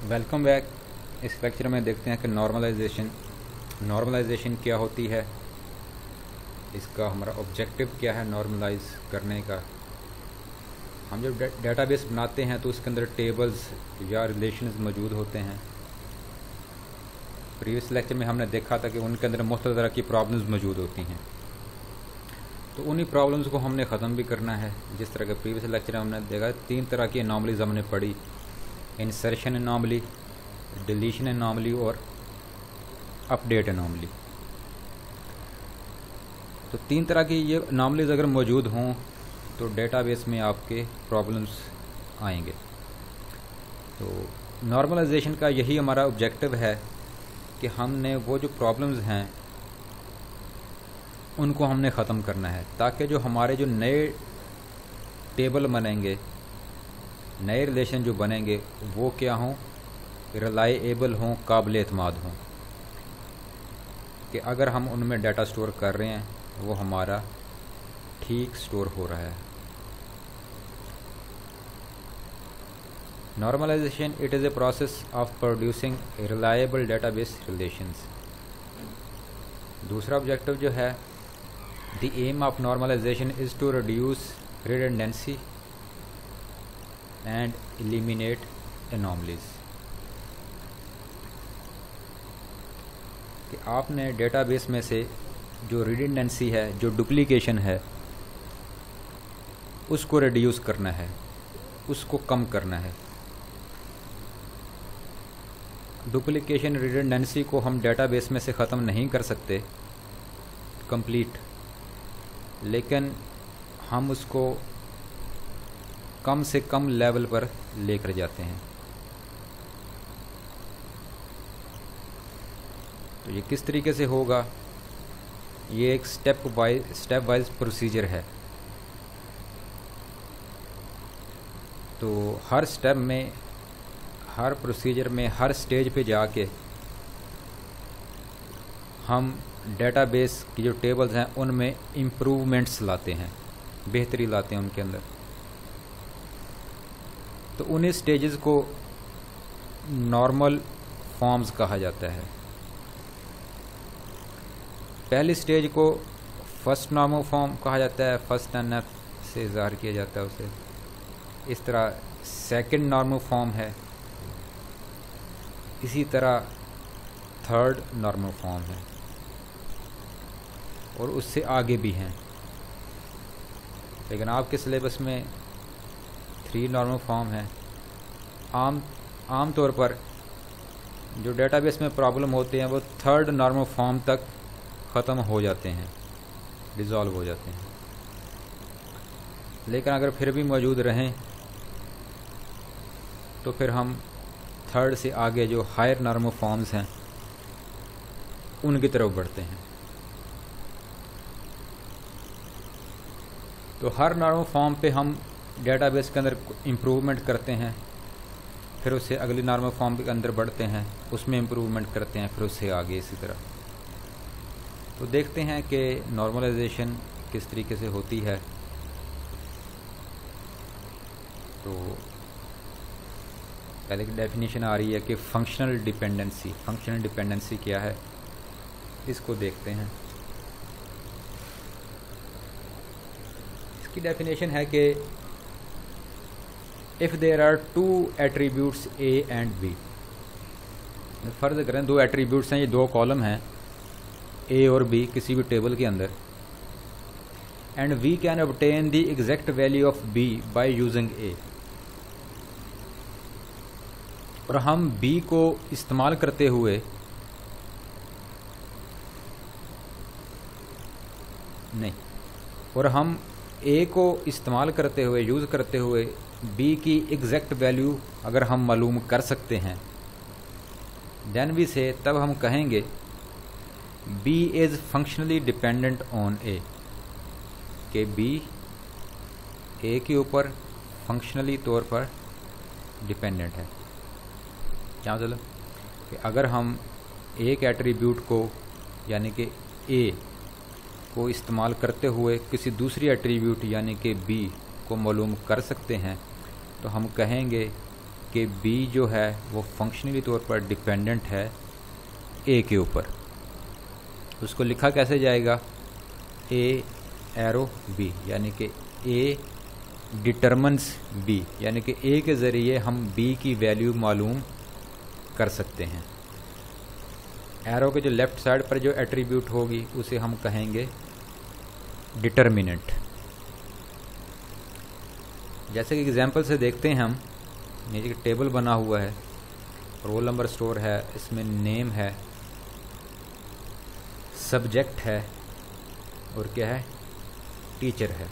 Welcome back. اس lecture میں دیکھتے ہیں کہ نارملائزیشن کیا ہوتی ہے، اس کا ہمارا آبجیکٹو کیا ہے نارملائز کرنے کا. ہم جب ڈیٹا بیس بناتے ہیں تو اس کے اندر ٹیبلز یا ریلیشنز موجود ہوتے ہیں. پریویس لیکچر میں ہم نے دیکھا تھا کہ ان کے اندر مختلف طرح کی پرابلمز موجود ہوتی ہیں، تو انہی پرابلمز کو ہم نے ختم بھی کرنا ہے. جس طرح کے پریویس لیکچر میں ہم نے دیکھا 3 طرح کی اناملیز ہم نے پڑھی: انسرشن اناملی، ڈیلیشن اناملی اور اپڈیٹ اناملی. تو 3 طرح کی یہ اناملیز اگر موجود ہوں تو ڈیٹا بیس میں آپ کے پرابلمز آئیں گے. تو نارملائزیشن کا یہی ہمارا آبجیکٹو ہے کہ ہم نے وہ جو پرابلمز ہیں ان کو ہم نے ختم کرنا ہے، تاکہ جو ہمارے جو نئے ٹیبل بنیں گے، نئے ریلیشن جو بنیں گے وہ کیا ہوں، ریلائیبل ہوں، قابل اعتماد ہوں، کہ اگر ہم ان میں ڈیٹا سٹور کر رہے ہیں وہ ہمارا ٹھیک سٹور ہو رہا ہے. Normalization, it is a process of producing reliable database relations. دوسرا آبجیکٹو جو ہے the aim of normalization is to reduce redundancy and eliminate anomalies. کہ آپ نے ڈیٹا بیس میں سے جو ریڈنڈنسی ہے، جو ڈپلیکیشن ہے، اس کو ریڈیوس کرنا ہے، اس کو کم کرنا ہے. ڈپلیکیشن ریڈنڈنسی کو ہم ڈیٹا بیس میں سے ختم نہیں کر سکتے کمپلیٹ، لیکن ہم اس کو کم سے کم لیول پر لے کر جاتے ہیں. تو یہ کس طریقے سے ہوگا؟ یہ ایک سٹیپ وائز پروسیجر ہے. تو ہر سٹیپ میں، ہر پروسیجر میں، ہر سٹیج پہ جا کے ہم ڈیٹا بیس کی جو ٹیبلز ہیں ان میں امپروومنٹس لاتے ہیں، بہتری لاتے ہیں ان کے اندر. تو انہیں سٹیجز کو نارمل فارمز کہا جاتا ہے. پہلی سٹیج کو فرسٹ نارمل فارم کہا جاتا ہے، فرسٹ این ایف سے اظہار کیا جاتا ہے اسے. اس طرح سیکنڈ نارمل فارم ہے، اسی طرح تھرڈ نارمل فارم ہے، اور اس سے آگے بھی ہیں. لیکن آپ کے سلیبس میں 3 نارمل فارم ہیں. عام طور پر جو ڈیٹا بیس میں پرابلم ہوتے ہیں وہ تھرڈ نارمل فارم تک ختم ہو جاتے ہیں، ریزالو ہو جاتے ہیں. لیکن اگر پھر بھی موجود رہیں تو پھر ہم تھرڈ سے آگے جو ہائر نارمل فارمز ہیں ان کی طرف بڑھتے ہیں. تو ہر نارمل فارم پہ ہم ڈیٹا بیس کے اندر امپروومنٹ کرتے ہیں، پھر اس سے اگلی نارمل فارم کے اندر بڑھتے ہیں، اس میں امپروومنٹ کرتے ہیں، پھر اس سے آگے اسی طرح. تو دیکھتے ہیں کہ نارملائزیشن کس طریقے سے ہوتی ہے. تو پہلے کی ڈیفینیشن آ رہی ہے کہ فنکشنل ڈیپینڈنسی کیا ہے، اس کو دیکھتے ہیں. اس کی ڈیفینیشن ہے کہ if there are 2 attributes A and B، فرض کریں 2 ایٹریبیوٹس ہیں، یہ 2 کالم ہیں A اور B کسی بھی ٹیبل کے اندر، and we can obtain the exact value of B by using A. اور ہم B کو استعمال کرتے ہوئے اور ہم A کو استعمال کرتے ہوئے، یوز کرتے ہوئے B کی ایگزیکٹ ویلیو اگر ہم معلوم کر سکتے ہیں، دین وی سے، تب ہم کہیں گے B is functionally dependent on A، کہ B A کے اوپر فنکشنلی طور پر ڈپینڈنٹ ہے. کیا مطلب؟ کہ اگر ہم ایک ایٹریبیوٹ کو یعنی کہ A کو استعمال کرتے ہوئے کسی دوسری ایٹریبیوٹ یعنی کہ B کو معلوم کر سکتے ہیں، تو ہم کہیں گے کہ بی جو ہے وہ فنکشنلی طور پر ڈپینڈنٹ ہے اے کے اوپر. اس کو لکھا کیسے جائے گا؟ اے ایرو بی، یعنی کہ اے ڈٹرمنس بی، یعنی کہ اے کے ذریعے ہم بی کی ویلیو معلوم کر سکتے ہیں. ایرو کے جو لیفٹ سائڈ پر جو ایٹریبیوٹ ہوگی اسے ہم کہیں گے ڈٹرمننٹ. جیسے کہ اگزامپل سے دیکھتے ہیں ہم، نیچے ٹیبل بنا ہوا ہے، رول نمبر اسٹور ہے، اس میں نیم ہے، سبجیکٹ ہے، اور کیا ہے؟ ٹیچر ہے.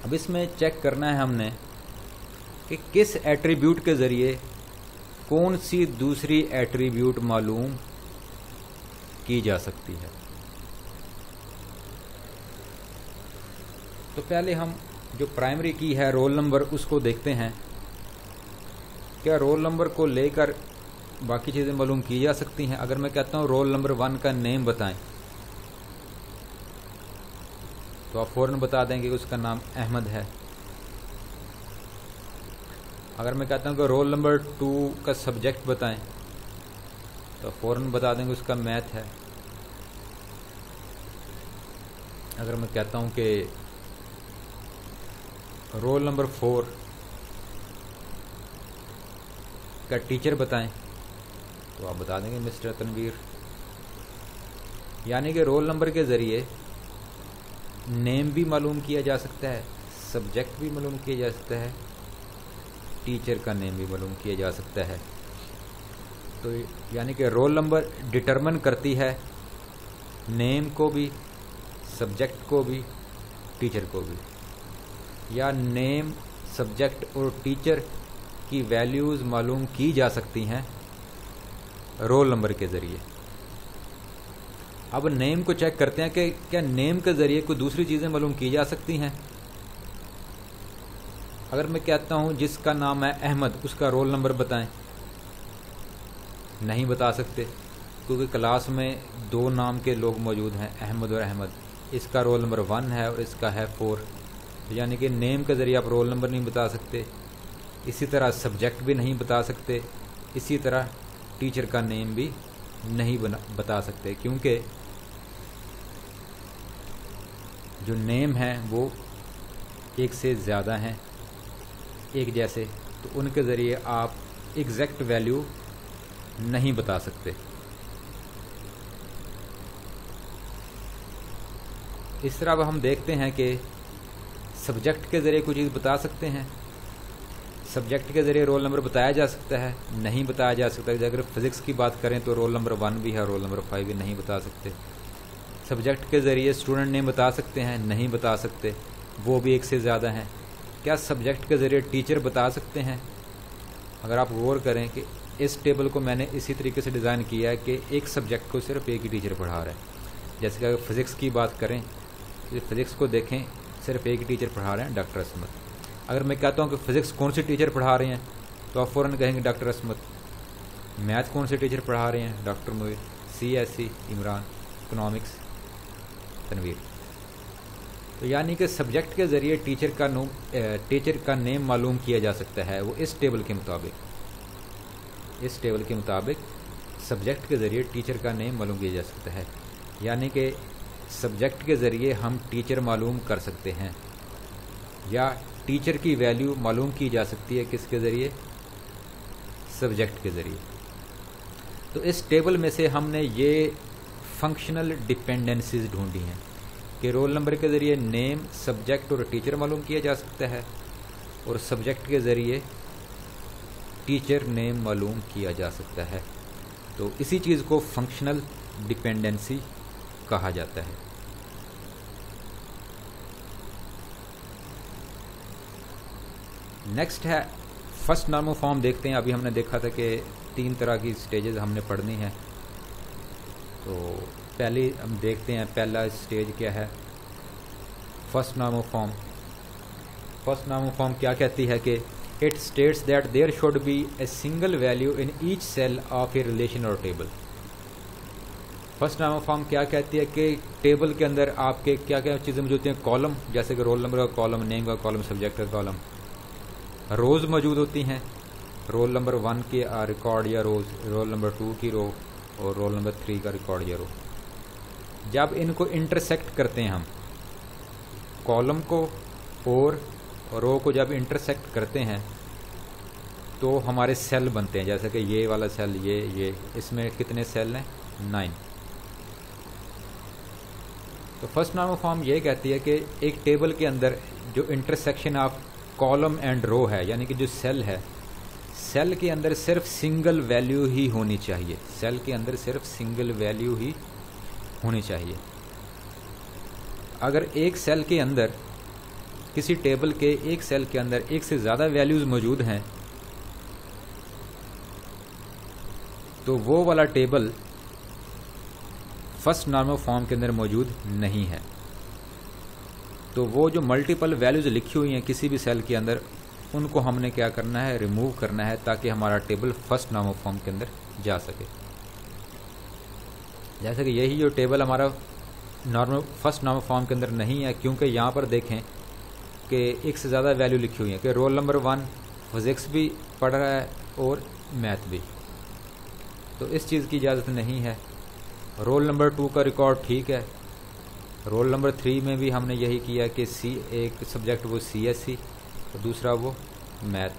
اب اس میں چیک کرنا ہے ہم نے کہ کس ایٹریبیوٹ کے ذریعے کون سی دوسری ایٹریبیوٹ معلوم کی جا سکتی ہے. تو پہلے ہم جو پرائمری کی ہے رول نمبر اس کو دیکھتے ہیں. کیا رول نمبر کو لے کر باقی چیزیں معلوم کی جا سکتی ہیں؟ اگر میں کہتا ہوں رول نمبر 1 کا نیم بتائیں تو آپ فوراً بتا دیں گے کہ اس کا نام احمد ہے. اگر میں کہتا ہوں کہ رول نمبر 2 کا سبجیکٹ بتائیں تو فوراً بتا دیں گے اس کا میتھ ہے. اگر میں کہتا ہوں کہ رول نمبر 4 کا ٹیچر بتائیں تو آپ بتا دیں گے مسٹر تنویر. یعنی کہ رول نمبر کے ذریعے نیم بھی معلوم کیا جا سکتا ہے، سبجیکٹ بھی معلوم کیا جا سکتا ہے، ٹیچر کا نیم بھی معلوم کیا جا سکتا ہے. تو یعنی کہ رول نمبر ڈٹرمن کرتی ہے نیم کو بھی، سبجیکٹ کو بھی، ٹیچر کو بھی، یا نیم، سبجیکٹ اور ٹیچر کی ویلیوز معلوم کی جا سکتی ہیں رول نمبر کے ذریعے. اب نیم کو چیک کرتے ہیں کہ کیا نیم کے ذریعے کوئی دوسری چیزیں معلوم کی جا سکتی ہیں. اگر میں کہتا ہوں جس کا نام ہے احمد، اس کا رول نمبر بتائیں، نہیں بتا سکتے کیونکہ کلاس میں 2 نام کے لوگ موجود ہیں، احمد اور احمد. اس کا رول نمبر 1 ہے اور اس کا ہے 4، یعنی کہ نیم کے ذریعے آپ رول نمبر نہیں بتا سکتے. اسی طرح سبجیکٹ بھی نہیں بتا سکتے، اسی طرح ٹیچر کا نیم بھی نہیں بتا سکتے، کیونکہ جو نیم ہیں وہ ایک سے زیادہ ہیں ایک جیسے، تو ان کے ذریعے آپ ایگزیکٹ ویلیو نہیں بتا سکتے. اس طرح اب ہم دیکھتے ہیں کہ سبجیکٹ کے ذریعے کوئی چیز بتا سکتے ہیں. سبجیکٹ کے ذریعے رول نمبر بتایا جا سکتا ہے، نہیں بتایا جا سکتا. اگر فزکس کی بات کریں تو رول نمبر 1 بھی ہے، رول نمبر 5 بھی نہیں بتا سکتے. سبجیکٹ کے ذریعے اسٹوڈنٹ نیم بتا سکتے ہیں، نہیں بتا سکتے، وہ بھی ایک سے زیادہ ہیں. کیا سبجیکٹ کے ذریعے ٹیچر بتا سکتے ہیں؟ اگر آپ غور کریں کہ اس ٹیبل کو میں نے اسی طریقے سے ڈیزائن کیا ہے کہ ایک سبجیکٹ کو صرف ایک ہی ٹیچر پڑھا رہا ہے. جیسے کہ اگر فزکس کی بات کریں، فزکس کو دیکھیں صرف ایک ہی ٹیچر پڑھا رہے ہیں، ڈاکٹر عصمت. اگر میں کہتا ہوں کہ فزکس کون سے ٹیچر پڑھا رہے ہیں تو آپ فوراً کہیں گے ڈاکٹر عصمت. میتھ کون سے ٹیچر پڑھا رہے ہیں؟ ڈاکٹر مویر. C S C Imran. Economics Tanveer. تو یعنی کہ سبجیکٹ کے ذریعے ٹیچر کا نیم معلوم کیا جا سکتا ہے. وہ اس ٹیبل کے مطابق سبجیکٹ کے ذریعے ٹیچر کا نیم معلوم کیا جا سکتا ہے. یعنی کہ سبجیکٹ کے ذریعے ہم ٹیچر معلوم کر سکتے ہیں، یا ٹیچر کی ویلیو معلوم کی جا سکتی ہے کس کے ذریعے؟ سبجیکٹ کے ذریعے. تو اس ٹیبل میں سے ہم نے یہ فنکشنل ڈپینڈنسیز ڈھونڈی ہیں کہ رول نمبر کے ذریعے نیم، سبجیکٹ اور ٹیچر معلوم کیا جا سکتا ہے، اور سبجیکٹ کے ذریعے ٹیچر نیم معلوم کیا جا سکتا ہے. تو اسی چیز کو فنکشنل ڈپینڈنسی کہا جاتا ہے. نیکسٹ ہے فرسٹ نارمل فارم. دیکھتے ہیں، ابھی ہم نے دیکھا تھا کہ 3 طرح کی سٹیجز ہم نے پڑھنی ہیں. تو پہلے ہم دیکھتے ہیں پہلا سٹیج کیا ہے، first normal form. First normal form کیا کہتی ہے کہ it states that there should be a single value in each cell of a relation اور ٹیبل. فرسٹ نارمل فارم کیا کہتی ہے کہ ٹیبل کے اندر آپ کے کیا کیا چیزیں موجود ہوتی ہیں؟ کالم، جیسے کہ رول نمبر کا کالم، نیم کا کالم، سبجیکٹ کا کالم. روز موجود ہوتی ہیں، رول نمبر 1 کی ریکارڈ یا روز، رول نمبر 2 کی رو، اور رول نمبر 3 کا ریکارڈ یا رو. جب ان کو انٹرسیکٹ کرتے ہیں ہم، کالم کو اور رو کو جب انٹرسیکٹ کرتے ہیں تو ہمارے سیل بنتے ہیں، جیسے کہ یہ والا سیل، یہ اس میں کتنے سیل ہیں؟ 9. تو فرسٹ نارمل فارم یہ کہتی ہے کہ ایک ٹیبل کے اندر جو intersection of column and row ہے، یعنی کہ جو سیل ہے، سیل کے اندر صرف سنگل ویلیو ہی ہونی چاہیے، سیل کے اندر صرف سنگل ویلیو ہی ہونی چاہیے. اگر ایک سیل کے اندر، کسی ٹیبل کے ایک سیل کے اندر ایک سے زیادہ ویلیوز موجود ہیں تو وہ والا ٹیبل فرسٹ نارمل فارم کے اندر موجود نہیں ہے. تو وہ جو ملٹیپل ویلیوز لکھی ہوئی ہیں کسی بھی سیل کے اندر، ان کو ہم نے کیا کرنا ہے؟ ریموو کرنا ہے، تاکہ ہمارا ٹیبل فرسٹ نارمل فارم کے اندر جا سکے. جیسے کہ یہی جو ٹیبل ہمارا فرسٹ نارمل فارم کے اندر نہیں ہے، کیونکہ یہاں پر دیکھیں کہ ایک سے زیادہ ویلیو لکھی ہوئی ہیں کہ رول نمبر 1 فزکس بھی پڑھ رہا ہے اور میتھ بھی، تو اس چیز کی اجازت نہیں ہے. رول نمبر 2 کا ریکارڈ ٹھیک ہے، رول نمبر 3 میں بھی ہم نے یہی کیا کہ ایک سبجیکٹ وہ CSE اور دوسرا وہ میتھ،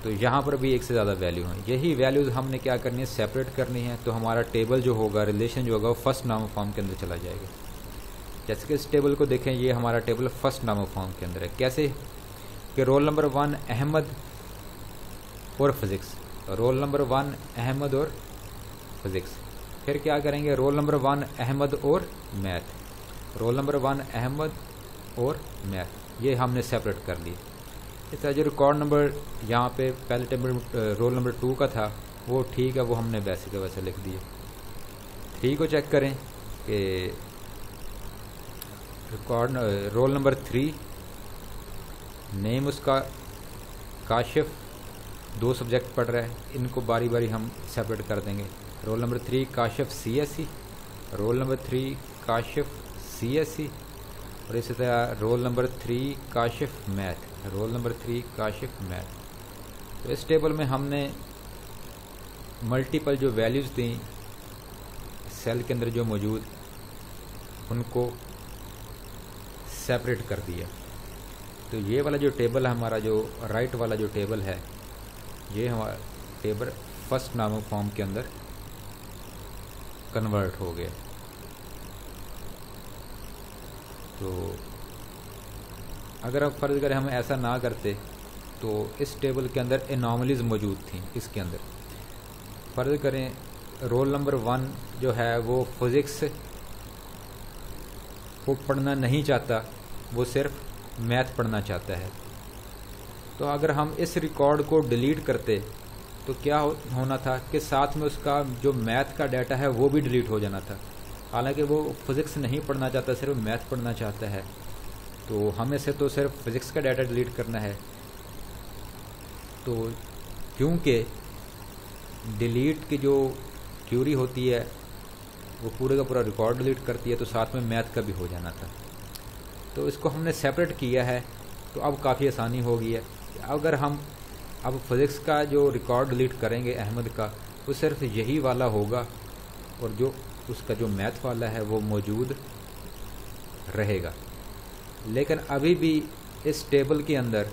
تو یہاں پر بھی ایک سے زیادہ ویلیو ہیں. یہی ویلیوز ہم نے کیا کرنی ہے؟ سیپریٹ کرنی ہے. تو ہمارا ٹیبل جو ہوگا، ریلیشن جو ہوگا، وہ فرسٹ نارمل فارم کے اندر چلا جائے گا. جیسے کہ اس ٹیبل کو دیکھیں، یہ ہمارا ٹیبل فرسٹ نارمل فارم کے اندر ہے. کیسے؟ کہ رول نمبر 1 احمد اور فزکس، رول نمبر 1 احمد اور فزکس. پھر کیا کریں گے؟ رول نمبر 1 احمد اور میتھ، رول نمبر 1 احمد اور میتھ، یہ ہم نے سیپریٹ کر لی. اس طرح جو ریکارڈ نمبر یہاں پہ پہلے ٹیبل رول نمبر 2 کا تھا وہ ٹھیک ہے، وہ ہم نے ویسے کے ویسے لکھ دیے. 3 کو چیک کریں کہ ریکارڈ رول نمبر 3 نیم اس کا کاشف، 2 سبجیکٹ پڑھ رہا ہے، ان کو باری باری ہم سیپریٹ کر دیں گے. Roll number 3 Kashif CSE، roll number 3 Kashif CSE، اور اسی طرح roll number 3 Kashif math, roll number 3 Kashif math. تو اس ٹیبل میں ہم نے ملٹیپل جو ویلیوز تھیں سیل کے اندر جو موجود، ان کو سیپریٹ کر دیا. تو یہ والا جو ٹیبل ہے ہمارا، جو رائٹ والا جو ٹیبل ہے، یہ ہمارا ٹیبل فرسٹ نارمل فارم کے اندر کنورٹ ہو گیا. تو اگر اب فرض کریں ہم ایسا نہ کرتے تو اس ٹیبل کے اندر اناملیز موجود تھیں. اس کے اندر فرض کریں رول نمبر 1 جو ہے وہ فزکس کو پڑھنا نہیں چاہتا، وہ صرف میتھ پڑھنا چاہتا ہے. تو اگر ہم اس ریکارڈ کو ڈیلیٹ کرتے تو کیا ہونا تھا کہ ساتھ میں اس کا جو میتھ کا ڈیٹا ہے وہ بھی ڈیلیٹ ہو جانا تھا. حالانکہ وہ فزکس نہیں پڑھنا چاہتا، صرف میتھ پڑھنا چاہتا ہے. تو ہمیں سے تو صرف فزکس کا ڈیٹا ڈیلیٹ کرنا ہے. تو کیونکہ ڈیلیٹ کی جو کیوری ہوتی ہے وہ پورے کا پورا ریکارڈ ڈیلیٹ کرتی ہے، تو ساتھ میں میتھ کا بھی ہو جانا تھا. تو اس کو ہم نے سیپریٹ کیا ہے، تو اب کافی آسانی ہو گئی ہے. اگر ہم اب فزکس کا جو ریکارڈ ڈیلیٹ کریں گے احمد کا، وہ صرف یہی والا ہوگا، اور جو اس کا جو میتھ والا ہے وہ موجود رہے گا. لیکن ابھی بھی اس ٹیبل کے اندر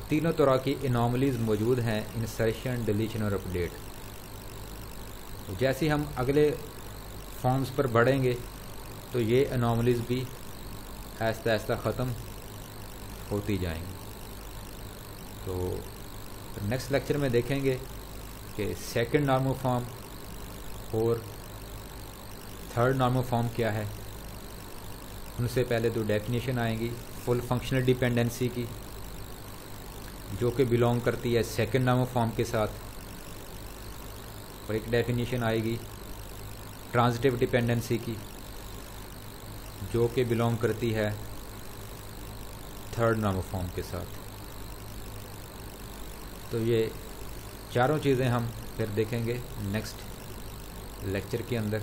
تینوں طرح کی اناملیز موجود ہیں، انسرشن، ڈیلیشن اور اپڈیٹ. جیسے ہم اگلے فارمز پر بڑھیں گے تو یہ اناملیز بھی آہستہ آہستہ ختم ہوتی جائیں گی. تو نیکسٹ لیکچر میں دیکھیں گے کہ سیکنڈ نارمل فارم اور تھرڈ نارمل فارم کیا ہے. ان سے پہلے تو ڈیفینیشن آئیں گی فل فنکشنل ڈیپینڈنسی کی، جو کہ بلونگ کرتی ہے سیکنڈ نارمل فارم کے ساتھ، اور ایک ڈیفینیشن آئے گی ٹرانزٹیو ڈیپینڈنسی کی، جو کہ بلونگ کرتی ہے تھرڈ نارمل فارم کے ساتھ. تو یہ چاروں چیزیں ہم پھر دیکھیں گے نیکسٹ لیکچر کے اندر.